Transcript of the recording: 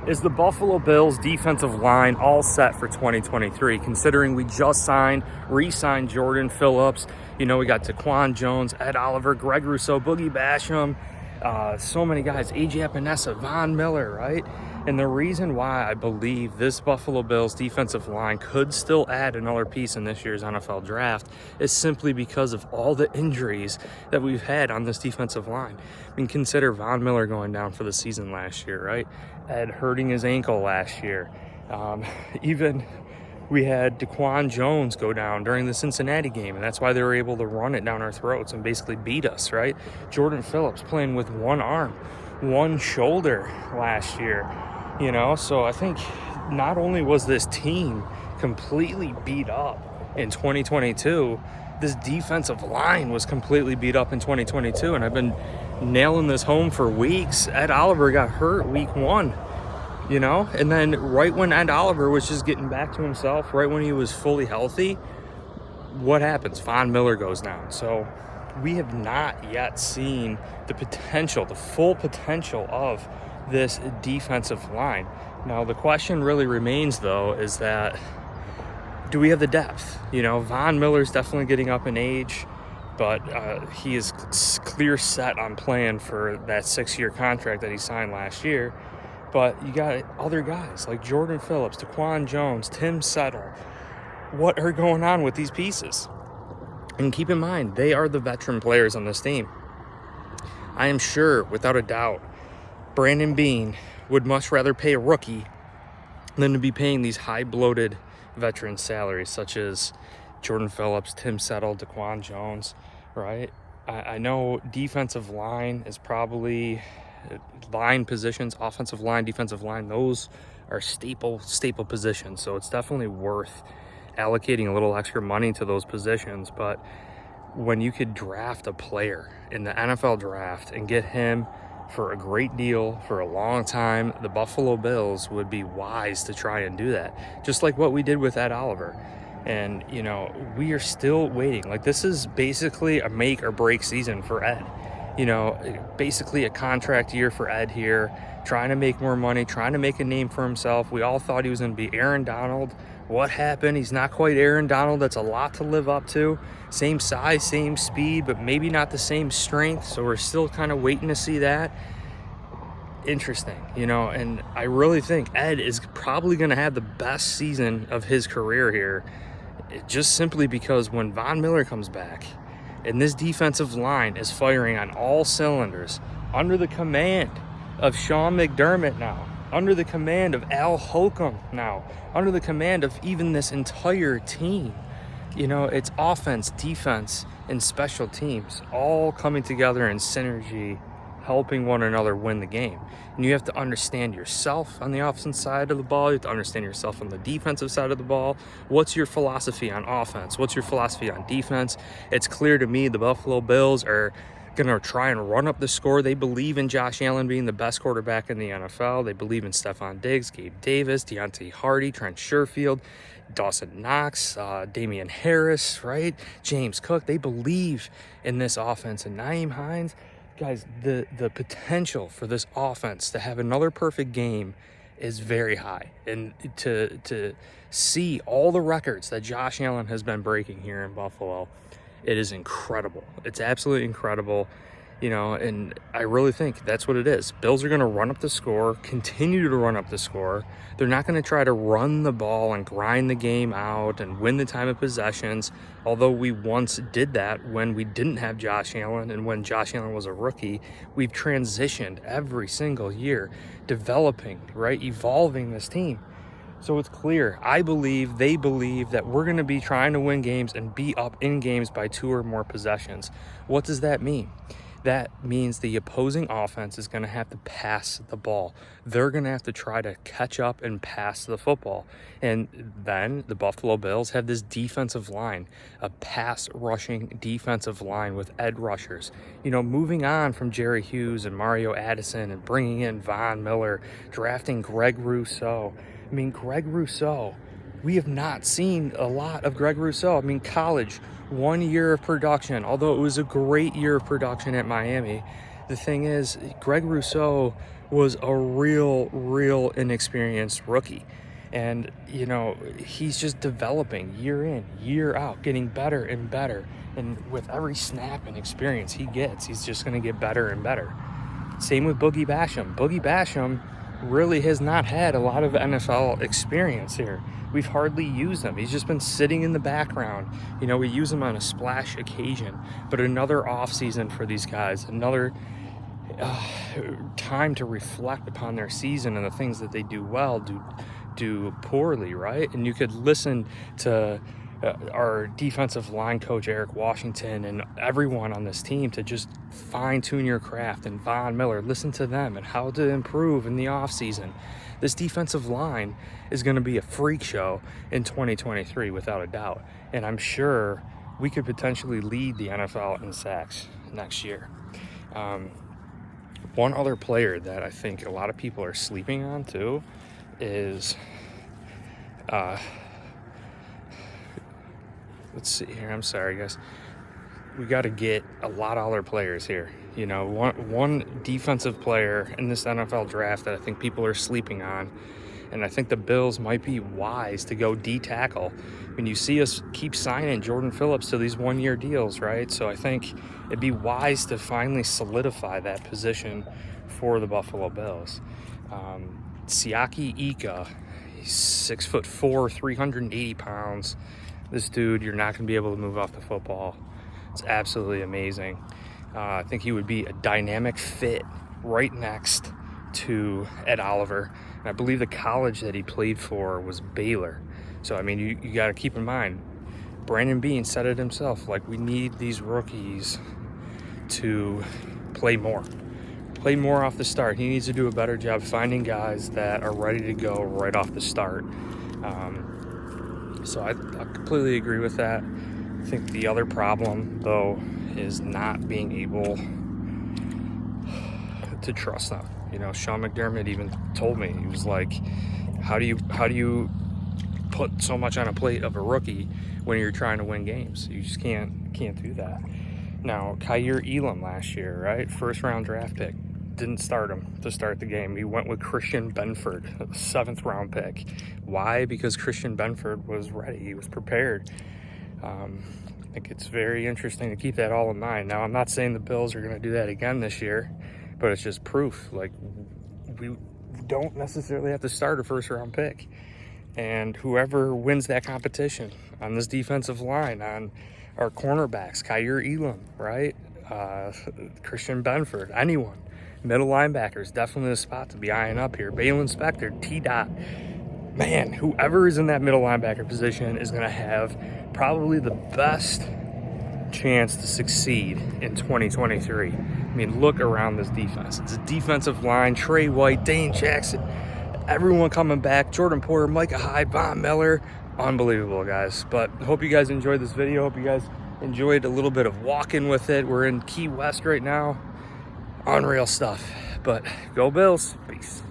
Is the Buffalo Bills defensive line all set for 2023, considering we just re-signed Jordan Phillips? You know, we got Daquan Jones, Ed Oliver, Greg Rousseau, Boogie Basham, so many guys, A.J. Epinesa, Von Miller, right? And the reason why I believe this Buffalo Bills defensive line could still add another piece in this year's NFL draft is simply because of all the injuries that we've had on this defensive line. I mean, consider Von Miller going down for the season last year, right? Ed hurting his ankle last year. Even we had Daquan Jones go down during the Cincinnati game, and that's why they were able to run it down our throats and basically beat us, right? Jordan Phillips playing with one arm, one shoulder last year, you know? So I think not only was this team completely beat up in 2022, this defensive line was completely beat up in 2022, and I've been nailing this home for weeks. Ed Oliver got hurt week 1. You know, and then right when Ed Oliver was just getting back to himself, right when he was fully healthy, what happens? Von Miller goes down. So we have not yet seen the potential, the full potential of this defensive line. Now, the question really remains, though, is that do we have the depth? You know, Von Miller's definitely getting up in age, but he is clear set on playing for that 6-year contract that he signed last year. But you got other guys like Jordan Phillips, Daquan Jones, Tim Settle. What are going on with these pieces? And keep in mind, they are the veteran players on this team. I am sure, without a doubt, Brandon Beane would much rather pay a rookie than to be paying these high bloated veteran salaries such as Jordan Phillips, Tim Settle, Daquan Jones, right? I know defensive line is probably line positions, offensive line, defensive line, those are staple positions. So it's definitely worth allocating a little extra money to those positions. But when you could draft a player in the NFL draft and get him for a great deal for a long time, the Buffalo Bills would be wise to try and do that. Just like what we did with Ed Oliver. And, you know, we are still waiting. Like, this is basically a make or break season for Ed. You know, basically a contract year for Ed here, trying to make more money, trying to make a name for himself. We all thought he was going to be Aaron Donald. What happened? He's not quite Aaron Donald. That's a lot to live up to. Same size, same speed, but maybe not the same strength. So we're still kind of waiting to see that. Interesting, you know, and I really think Ed is probably going to have the best season of his career here, just simply because when Von Miller comes back, and this defensive line is firing on all cylinders under the command of Sean McDermott now, under the command of Al Holcomb now, under the command of even this entire team. You know, it's offense, defense, and special teams all coming together in synergy, helping one another win the game. And you have to understand yourself on the offensive side of the ball. You have to understand yourself on the defensive side of the ball. What's your philosophy on offense? What's your philosophy on defense? It's clear to me the Buffalo Bills are going to try and run up the score. They believe in Josh Allen being the best quarterback in the NFL. They believe in Stephon Diggs, Gabe Davis, Deontay Hardy, Trent Sherfield, Dawson Knox, Damian Harris, right? James Cook. They believe in this offense. And Nyheim Hines, guys, the potential for this offense to have another perfect game is very high. And to see all the records that Josh Allen has been breaking here in Buffalo, it is incredible. It's absolutely incredible, you know, and I really think that's what it is. Bills are going to run up the score, continue to run up the score. They're not going to try to run the ball and grind the game out and win the time of possessions, although we once did that when we didn't have Josh Allen and when Josh Allen was a rookie. We've transitioned every single year, developing, right, evolving this team. So it's clear, I believe, they believe that we're going to be trying to win games and be up in games by 2 or more possessions. What does that mean? That means the opposing offense is going to have to pass the ball. They're going to have to try to catch up and pass the football. And then the Buffalo Bills have this defensive line, a pass-rushing defensive line with edge rushers. You know, moving on from Jerry Hughes and Mario Addison and bringing in Von Miller, drafting Greg Rousseau. I mean, Greg Rousseau, we have not seen a lot of Greg Rousseau. I mean, college, 1 year of production, although it was a great year of production at Miami. The thing is, Greg Rousseau was a real inexperienced rookie. And, you know, he's just developing year in, year out, getting better and better. And with every snap and experience he gets, he's just going to get better and better. Same with Boogie Basham. Boogie Basham really has not had a lot of NFL experience here. We've hardly used him. He's just been sitting in the background. You know, we use him on a splash occasion, but another off season for these guys, another time to reflect upon their season and the things that they do well, do poorly, right? And you could listen to our defensive line coach Eric Washington and everyone on this team to just fine-tune your craft, and Von Miller, listen to them and how to improve in the offseason. This defensive line is going to be a freak show in 2023 without a doubt, and I'm sure we could potentially lead the NFL in sacks next year. One other player that I think a lot of people are sleeping on too is let's see here. I'm sorry, guys. We got to get a lot of other players here. You know, one defensive player in this NFL draft that I think people are sleeping on, and I think the Bills might be wise to go D-tackle. When you see us keep signing Jordan Phillips to these one-year deals, right? So I think it'd be wise to finally solidify that position for the Buffalo Bills. Siaki Ika, he's 6'4", 380 pounds. This dude, you're not going to be able to move off the football. It's absolutely amazing. I think he would be a dynamic fit right next to Ed Oliver. And I believe the college that he played for was Baylor. So, I mean, you got to keep in mind, Brandon Beane said it himself, like, we need these rookies to play more off the start. He needs to do a better job finding guys that are ready to go right off the start. So I completely agree with that. I think the other problem, though, is not being able to trust them. You know, Sean McDermott even told me, he was like, how do you put so much on a plate of a rookie when you're trying to win games? You just can't do that. Now, Kaiir Elam last year, right? First round draft pick. Didn't start him to start the game. He went with Christian Benford, a 7th round pick. Why? Because Christian Benford was ready. He was prepared. I think it's very interesting to keep that all in mind. Now, I'm not saying the Bills are going to do that again this year, but it's just proof. Like, we don't necessarily have to start a first round pick. And whoever wins that competition on this defensive line, on our cornerbacks, Kaiir Elam, right? Christian Benford, anyone. Middle linebackers, definitely a spot to be eyeing up here. Balin Spector, T-Dot. Man, whoever is in that middle linebacker position is going to have probably the best chance to succeed in 2023. I mean, look around this defense. It's a defensive line. Trey White, Dane Jackson, everyone coming back. Jordan Porter, Micah Hyde, Von Miller. Unbelievable, guys. But I hope you guys enjoyed this video. Hope you guys enjoyed a little bit of walking with it. We're in Key West right now. Unreal stuff. But go Bills. Peace.